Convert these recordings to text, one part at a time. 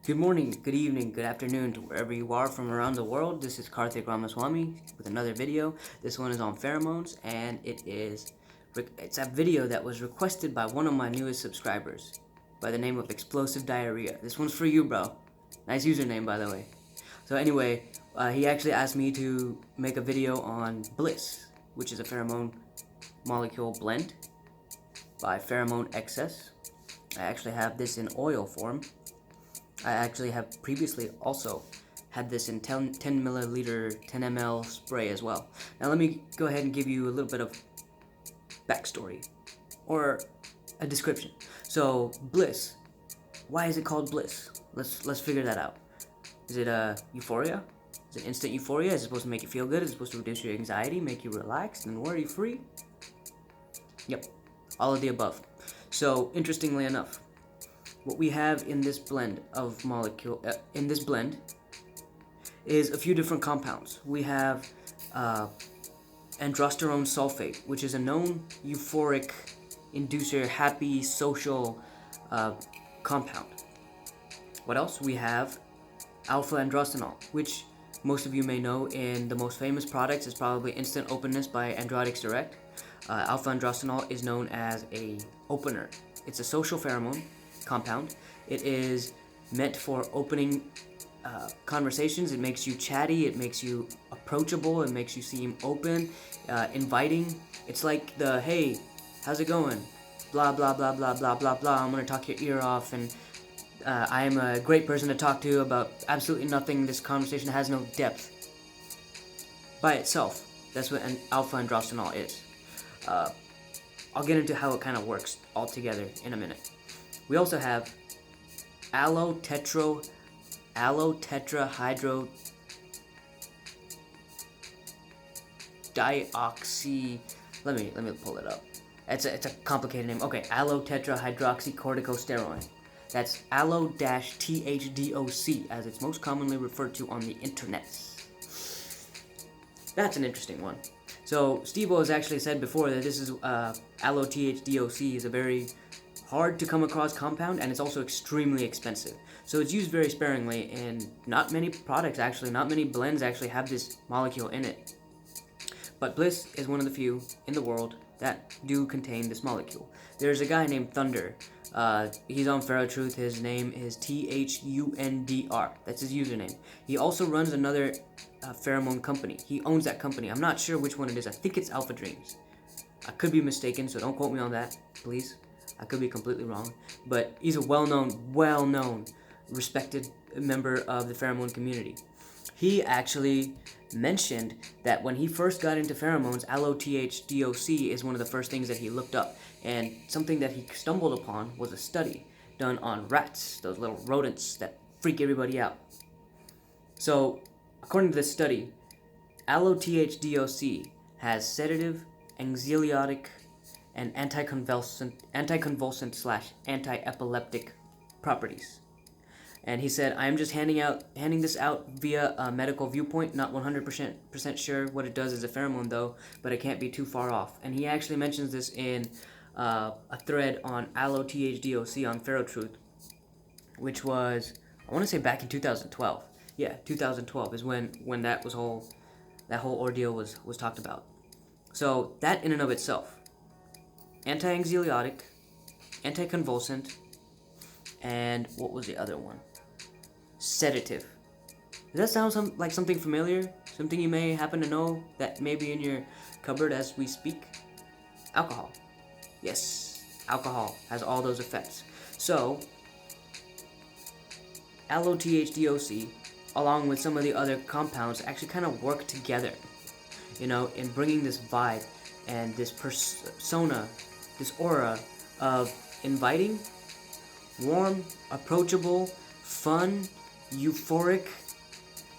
Good morning, good evening, good afternoon to wherever you are from around the world. This is Karthik Ramaswamy with another video. This one is on pheromones, and it's a video that was requested by one of my newest subscribers by the name of Explosive Diarrhea. This one's for you, bro. Nice username, by the way. So anyway, he actually asked me to make a video on Bliss, which is a pheromone molecule blend by Pheromone XS. I actually have this in oil form. I actually have previously also had this in 10 milliliter, 10 ml spray as well. Now let me go ahead and give you a little bit of backstory, or a description. So, Bliss. Why is it called Bliss? Let's figure that out. Is it euphoria? Is it instant euphoria? Is it supposed to make you feel good? Is it supposed to reduce your anxiety, make you relaxed and worry-free? Yep, all of the above. So, interestingly enough, what we have in this blend of is a few different compounds. We have Androsterone Sulfate, which is a known euphoric inducer, happy, social compound. What else? We have alpha androstenol, which most of you may know in the most famous products is probably Instant Openness by Androsterone Direct. Alpha androstenol is known as a opener. It's a social pheromone compound. It is meant for opening conversations. It makes you chatty, it makes you approachable, it makes you seem open, inviting. It's like the, hey, how's it going? Blah, blah, blah, blah, blah, blah, blah. I'm gonna talk your ear off, and I am a great person to talk to about absolutely nothing. This conversation has no depth. By itself, that's what an alpha androstenol is. I'll get into how it kind of works all together in a minute. We also have Allo-THDOC. Let me pull it up. It's a complicated name. Okay, Allo-tetrahydroxycorticosteroid. That's Allo-THDOC, as it's most commonly referred to on the internet. That's an interesting one. So Steve-O has actually said before that this is Allo-THDOC is a very hard to come across compound, and it's also extremely expensive. So it's used very sparingly, and not many products actually, not many blends actually have this molecule in it. But Bliss is one of the few in the world that do contain this molecule. There's a guy named Thundr. He's on Ferotruth. His name is THUNDR. That's his username. He also runs another pheromone company. He owns that company. I'm not sure which one it is. I think it's Alpha Dreams. I could be mistaken, so don't quote me on that, please. I could be completely wrong, but he's a well-known, respected member of the pheromone community. He actually mentioned that when he first got into pheromones, Allo-THDOC is one of the first things that he looked up, and something that he stumbled upon was a study done on rats, those little rodents that freak everybody out. So, according to this study, Allo-THDOC has sedative, anxiolytic, and anticonvulsant/anti-epileptic properties. And he said, I am just handing this out via a medical viewpoint, not 100% sure what it does as a pheromone though, but it can't be too far off. And he actually mentions this in a thread on Allo-THDOC on Ferotruth, which was, I want to say back in 2012. Yeah, 2012 is when that whole ordeal was talked about. So that in and of itself, anti-anxiolytic, anticonvulsant, and what was the other one? Sedative. Does that sound like something familiar? Something you may happen to know that may be in your cupboard as we speak? Alcohol. Yes, alcohol has all those effects. So, Allo-THDOC, along with some of the other compounds, actually kind of work together, in bringing this vibe and this persona, this aura of inviting, warm, approachable, fun, euphoric,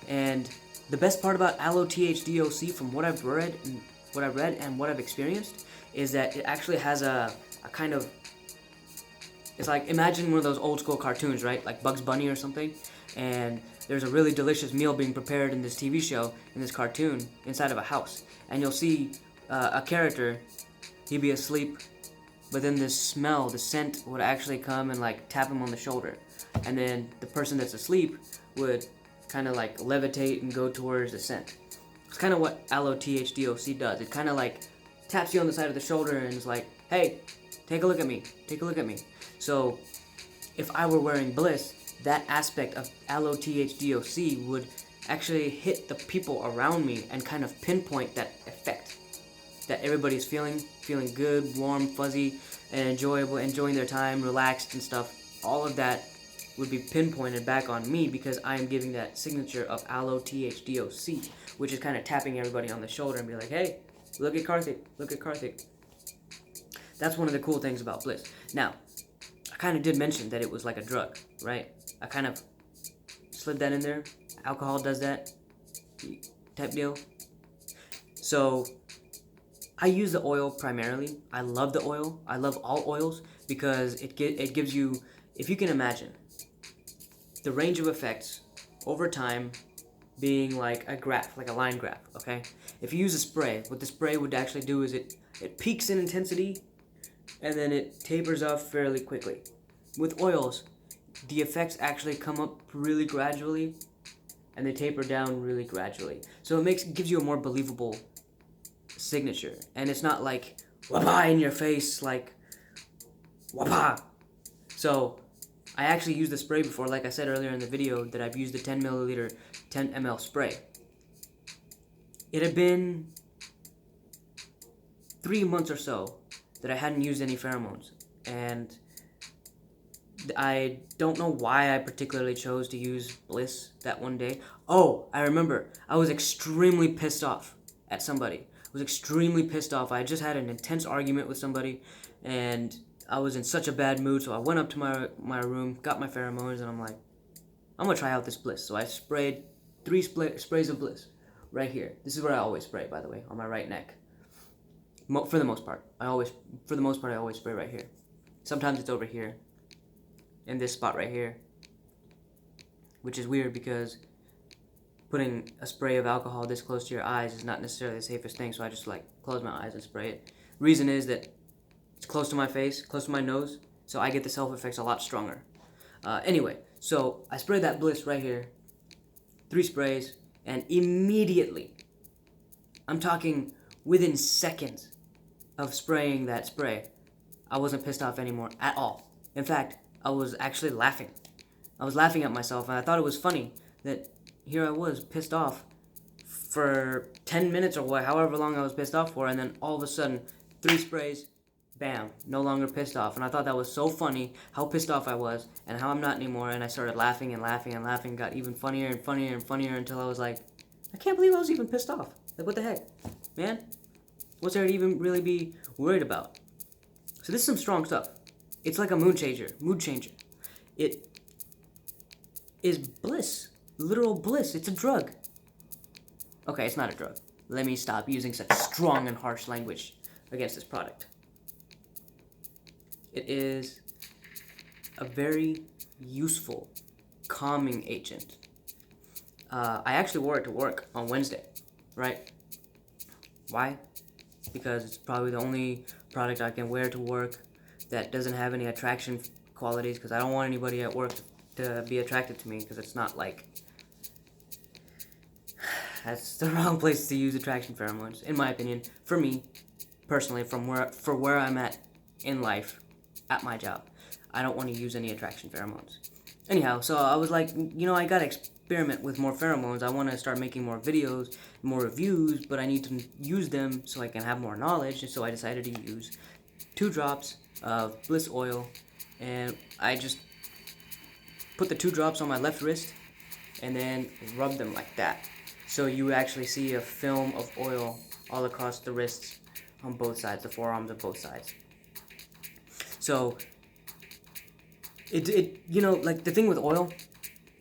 and the best part about Allo-THDOC, from what I've read and what I've experienced, is that it actually has a kind of, it's like, imagine one of those old school cartoons, right? Like Bugs Bunny or something, and there's a really delicious meal being prepared in this TV show, in this cartoon, inside of a house, and you'll see a character, he'd be asleep, but then this smell, the scent would actually come and like tap him on the shoulder. and then the person that's asleep would kind of like levitate and go towards the scent. It's kind of what Allo-THDOC does. It kind of like taps you on the side of the shoulder and is like, hey, take a look at me, take a look at me. So if I were wearing Bliss, that aspect of Allo-THDOC would actually hit the people around me and kind of pinpoint that effect that everybody's feeling good, warm, fuzzy, and enjoyable, enjoying their time, relaxed and stuff. All of that would be pinpointed back on me because I am giving that signature of Allo-THDOC, which is kind of tapping everybody on the shoulder and be like, hey, look at Karthik, look at Karthik. That's one of the cool things about Bliss. Now, I kind of did mention that it was like a drug, right? I kind of slid that in there. Alcohol does that type deal. So I use the oil primarily. I love the oil. I love all oils because it gives you, if you can imagine, the range of effects over time being like a graph, like a line graph, okay? If you use a spray, what the spray would actually do is it peaks in intensity and then it tapers off fairly quickly. With oils, the effects actually come up really gradually and they taper down really gradually. So it gives you a more believable signature. And it's not like, wapa in your face, like, wapa. So I actually used the spray before, like I said earlier in the video, that I've used the 10 milliliter, 10 ml spray. It had been 3 months or so that I hadn't used any pheromones. And I don't know why I particularly chose to use Bliss that one day. Oh, I remember. I was extremely pissed off at somebody. I was extremely pissed off. I had just had an intense argument with somebody, and I was in such a bad mood, so I went up to my room, got my pheromones, and I'm like, I'm going to try out this Bliss. So I sprayed 3 sprays of Bliss right here. This is where I always spray, by the way, on my right neck. For the most part. I always spray right here. Sometimes it's over here, in this spot right here, which is weird because putting a spray of alcohol this close to your eyes is not necessarily the safest thing, so I just like close my eyes and spray it. Reason is that it's close to my face, close to my nose, so I get the self effects a lot stronger. Anyway, so I sprayed that Bliss right here, 3 sprays, and immediately, I'm talking within seconds of spraying that spray, I wasn't pissed off anymore at all. In fact, I was actually laughing. I was laughing at myself, and I thought it was funny that here I was pissed off for 10 minutes or however long I was pissed off for, and then all of a sudden, 3 sprays, bam, no longer pissed off. And I thought that was so funny, how pissed off I was, and how I'm not anymore, and I started laughing and laughing and laughing, got even funnier and funnier and funnier until I was like, I can't believe I was even pissed off. Like, what the heck? Man, what's there to even really be worried about? So this is some strong stuff. It's like a mood changer. It is bliss. Literal bliss. It's a drug. Okay, it's not a drug. Let me stop using such strong and harsh language against this product. It is a very useful calming agent. I actually wore it to work on Wednesday, right? Why? Because it's probably the only product I can wear to work that doesn't have any attraction qualities, because I don't want anybody at work to be attracted to me, because it's not like... That's the wrong place to use attraction pheromones, in my opinion. For me, personally, for where I'm at in life, at my job, I don't want to use any attraction pheromones. Anyhow, so I was like, you know, I gotta experiment with more pheromones. I want to start making more videos, more reviews, but I need to use them so I can have more knowledge, and so I decided to use 2 drops of Bliss oil, and I just put the 2 drops on my left wrist, and then rub them like that. So you actually see a film of oil all across the wrists on both sides, the forearms of both sides. So, you know, like the thing with oil,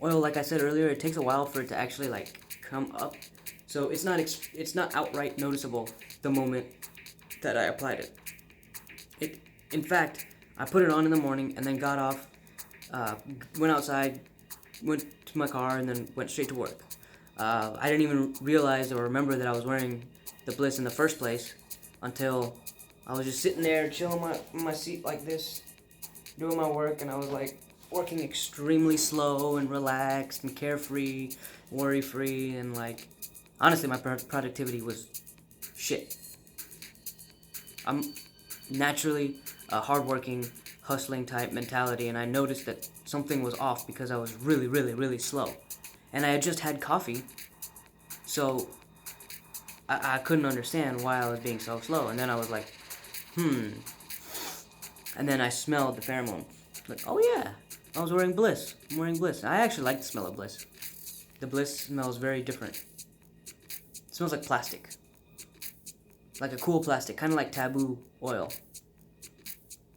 like I said earlier, it takes a while for it to actually like come up. So it's not outright noticeable the moment that I applied it. In fact, I put it on in the morning and then got off, went outside, went to my car, and then went straight to work. I didn't even realize or remember that I was wearing the Bliss in the first place until I was just sitting there chilling in my seat like this, doing my work, and I was like, working extremely slow and relaxed and carefree, worry-free, and like, honestly, my productivity was shit. I'm naturally a hardworking, hustling type mentality, and I noticed that something was off because I was really, really, really slow. And I had just had coffee, so I couldn't understand why I was being so slow. And then I was like, And then I smelled the pheromone. Like, oh yeah, I was wearing Bliss. I'm wearing Bliss. I actually like the smell of Bliss. The Bliss smells very different. It smells like plastic. Like a cool plastic, kind of like taboo oil.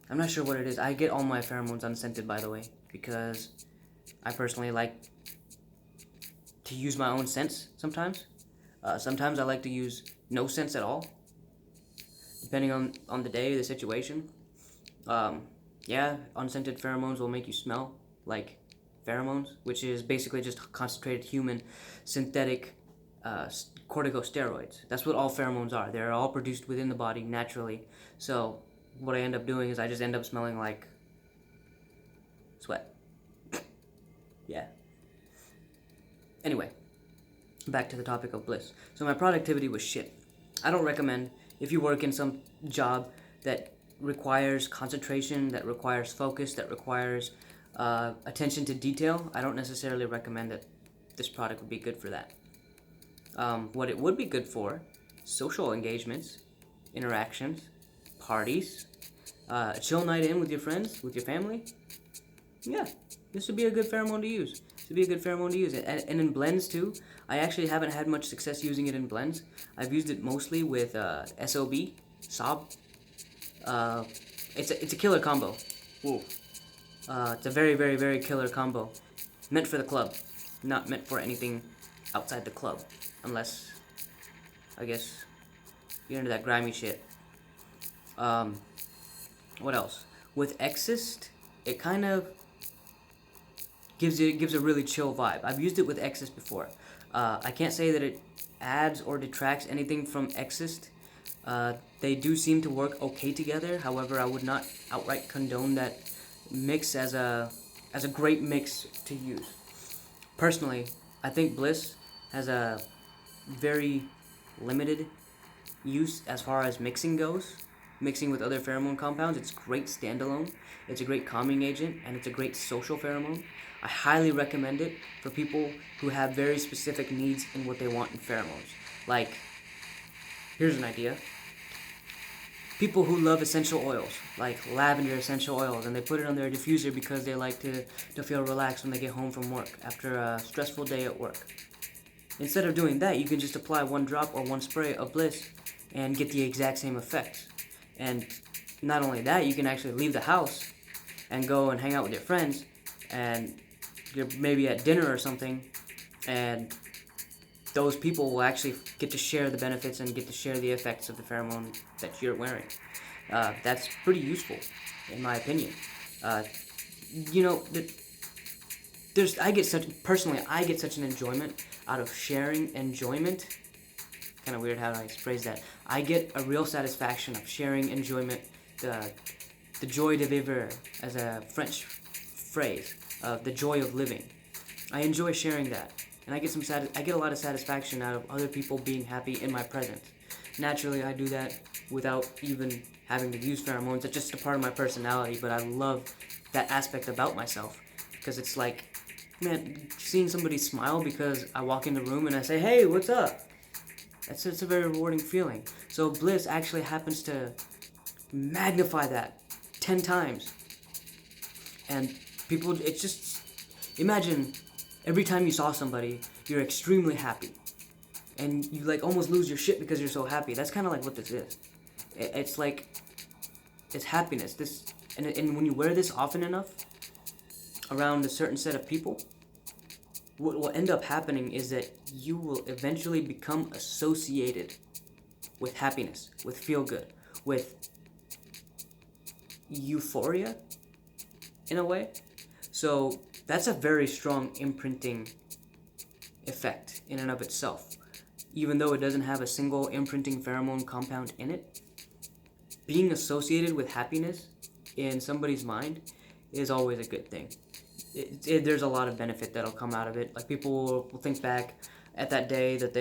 I'm not sure what it is. I get all my pheromones unscented, by the way, because I personally like to use my own scents sometimes. Sometimes I like to use no scents at all, depending on the day, the situation. Yeah, unscented pheromones will make you smell like pheromones, which is basically just concentrated human synthetic corticosteroids. That's what all pheromones are. They're all produced within the body naturally. So what I end up doing is I just end up smelling like sweat. Yeah. Anyway, back to the topic of Bliss. So my productivity was shit. I don't recommend, if you work in some job that requires concentration, that requires focus, that requires attention to detail, I don't necessarily recommend that this product would be good for that. What it would be good for: social engagements, interactions, parties, a chill night in with your friends, with your family. Yeah, this would be a good pheromone to use. This would be a good pheromone to use. And in blends too. I actually haven't had much success using it in blends. I've used it mostly with SOB. It's a killer combo. Ooh. It's a very, very, very killer combo. Meant for the club, not meant for anything outside the club, unless, I guess, you're into that grimy shit. What else? With Exist, it kind of gives a really chill vibe. I've used it with Exist before. I can't say that it adds or detracts anything from Exist. They do seem to work okay together. However, I would not outright condone that mix as a great mix to use. Personally, I think Bliss has a very limited use as far as mixing goes. Mixing with other pheromone compounds, it's great standalone, it's a great calming agent, and it's a great social pheromone. I highly recommend it for people who have very specific needs in what they want in pheromones. Like, here's an idea. People who love essential oils, like lavender essential oils, and they put it on their diffuser because they like to feel relaxed when they get home from work after a stressful day at work. Instead of doing that, you can just apply one drop or one spray of Bliss and get the exact same effects. And not only that, you can actually leave the house and go and hang out with your friends, and you're maybe at dinner or something, and those people will actually get to share the benefits and get to share the effects of the pheromone that you're wearing. That's pretty useful, in my opinion. You know, I get such an enjoyment out of sharing enjoyment. Kind of weird how I phrase that. I get a real satisfaction of sharing enjoyment, the joie de vivre, as a French phrase, the joy of living. I enjoy sharing that, and I get a lot of satisfaction out of other people being happy in my presence. Naturally, I do that without even having to use pheromones. It's just a part of my personality, but I love that aspect about myself, because it's like, man, seeing somebody smile because I walk in the room and I say, hey, what's up? It's a very rewarding feeling. So Bliss actually happens to magnify that 10 times. And people, it's just, imagine every time you saw somebody, you're extremely happy. And you like almost lose your shit because you're so happy. That's kind of like what this is. It's like, it's happiness. And when you wear this often enough, around a certain set of people, what will end up happening is that you will eventually become associated with happiness, with feel-good, with euphoria, in a way. So that's a very strong imprinting effect in and of itself. Even though it doesn't have a single imprinting pheromone compound in it, being associated with happiness in somebody's mind is always a good thing. there's a lot of benefit that'll come out of it. Like, people will think back at that day that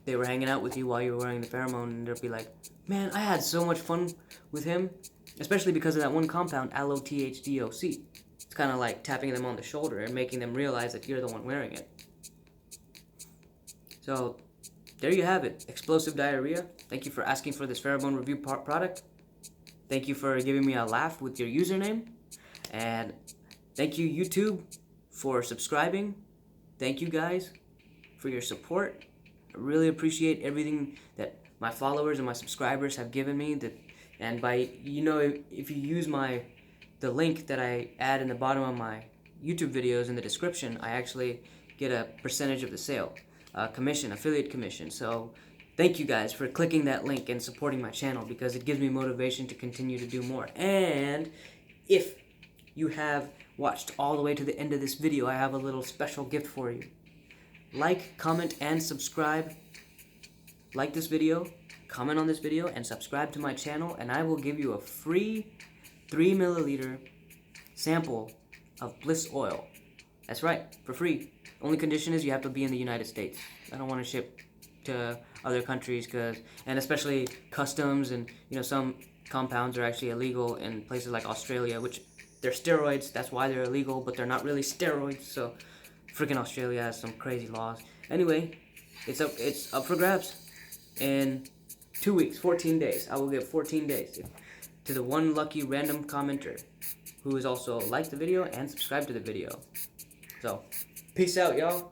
they were hanging out with you while you were wearing the pheromone, and they'll be like, man, I had so much fun with him, especially because of that one compound, Allo-THDOC. It's kind of like tapping them on the shoulder and making them realize that you're the one wearing it. So, there you have it. Explosive diarrhea. Thank you for asking for this pheromone review product. Thank you for giving me a laugh with your username. And thank you, YouTube, for subscribing. Thank you, guys, for your support. I really appreciate everything that my followers and my subscribers have given me. And by, if you use the link that I add in the bottom of my YouTube videos in the description, I actually get a percentage of the sale. Commission, affiliate commission. So thank you guys for clicking that link and supporting my channel, because it gives me motivation to continue to do more. And if you have watched all the way to the end of this video, I have a little special gift for you. Like, comment, and subscribe. Like this video, comment on this video, and subscribe to my channel, and I will give you a free 3 milliliter sample of Bliss oil. That's right, for free. Only condition is you have to be in the United States. I don't want to ship to other countries, and especially customs, and some compounds are actually illegal in places like Australia, which they're steroids. That's why they're illegal, but they're not really steroids. So freaking Australia has some crazy laws. Anyway, it's up for grabs. In 2 weeks, 14 days, I will give 14 days to the one lucky random commenter who has also liked the video and subscribed to the video. So, peace out, y'all.